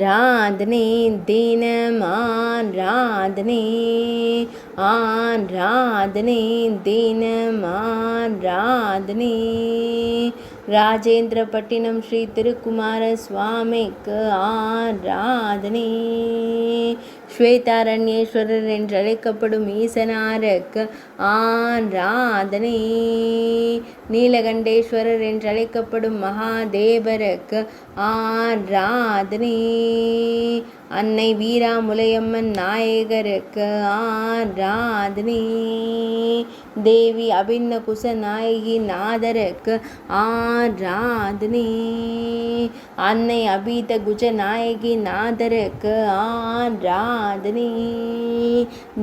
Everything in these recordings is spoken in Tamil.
ஆராதனை தினம் ஆராதனை ஆராதனை தினம் ஆராதனை ராஜேந்திரபட்டினம் ஸ்ரீ திருக்குமார சுவாமிக்கு ஆராதனை ஸ்வேதாரண்யேஸ்வரர் என்றழைக்கப்படும் ஈசனாருக்கு ஆராதனை நீலகண்டேஸ்வரர் என்றழைக்கப்படும் மகாதேவருக்கு ஆராதனை அன்னை வீராமுலையம்மன் நாயகருக்கு ஆராதனை தேவி அபின்ன குச நாயகி நாதருக்கு ஆராதனை அன்னை அபீத குஜ நாயகி நாதருக்கு ஆராதனை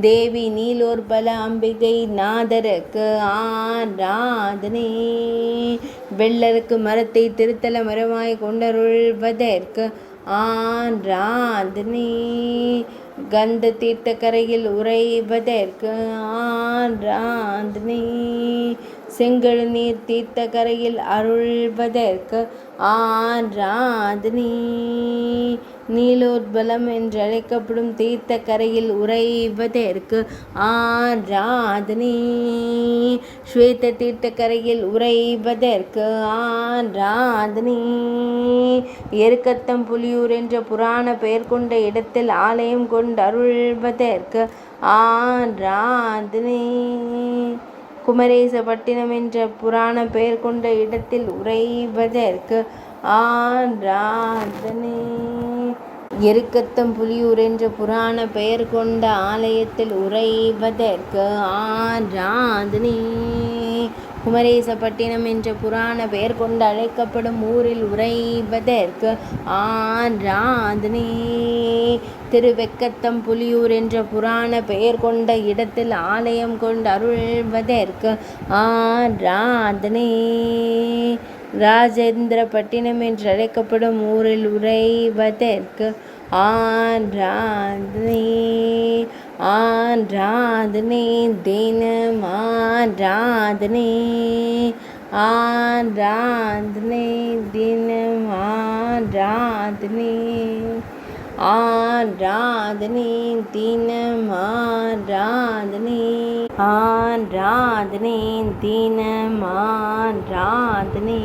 தேவி நீலோர்பல அம்பிகை நாதருக்கு ஆராதனை வெள்ளருக்கு மரத்தை திருத்தல மரமாய் கொண்டருள்வதற்கு ஆராதனை கந்த தீர்த்த கரையில் உறைவதற்கு ஆராதனை செங்கழு நீர் தீர்த்த கரையில் அருள்வதற்கு ஆராதனை நீலோத்பலம் என்றழைக்கப்படும் தீர்த்த கரையில் உறைவதற்கு ஆராதனை ஸ்வேத தீர்த்த கரையில் உறைவதற்கு ஆராதனை எருக்கத்தம் புலியூர் என்ற புராண பெயர் கொண்ட இடத்தில் ஆலயம் கொண்டு அருள்வதற்கு ஆராதனை குமரேசபட்டினம் என்ற புராண பெயர் கொண்ட இடத்தில் உறைவதற்கு ஆராதனை எருக்கத்தம் புலியூர் என்ற புராண பெயர் கொண்ட ஆலயத்தில் உறைவதற்கு ஆராதனை குமரேசபட்டினம் என்ற புராண பெயர் கொண்டு அழைக்கப்படும் ஊரில் உறைவதற்கு ஆராதனை திருவெக்கத்தம் புலியூர் என்ற புராண பெயர் கொண்ட இடத்தில் ஆலயம் கொண்டு அருள்வதற்கு ஆராதனை ராஜேந்திரபட்டினம் என்று அழைக்கப்படும் ஊரில் உறைவதற்கு ஆராதனை ஆராதனை தினம் ஆராதனை ஆராதனை தினம் ஆராதனை ஆராதனை தினம் ஆராதனை ஆராதனை தினம் ஆராதனை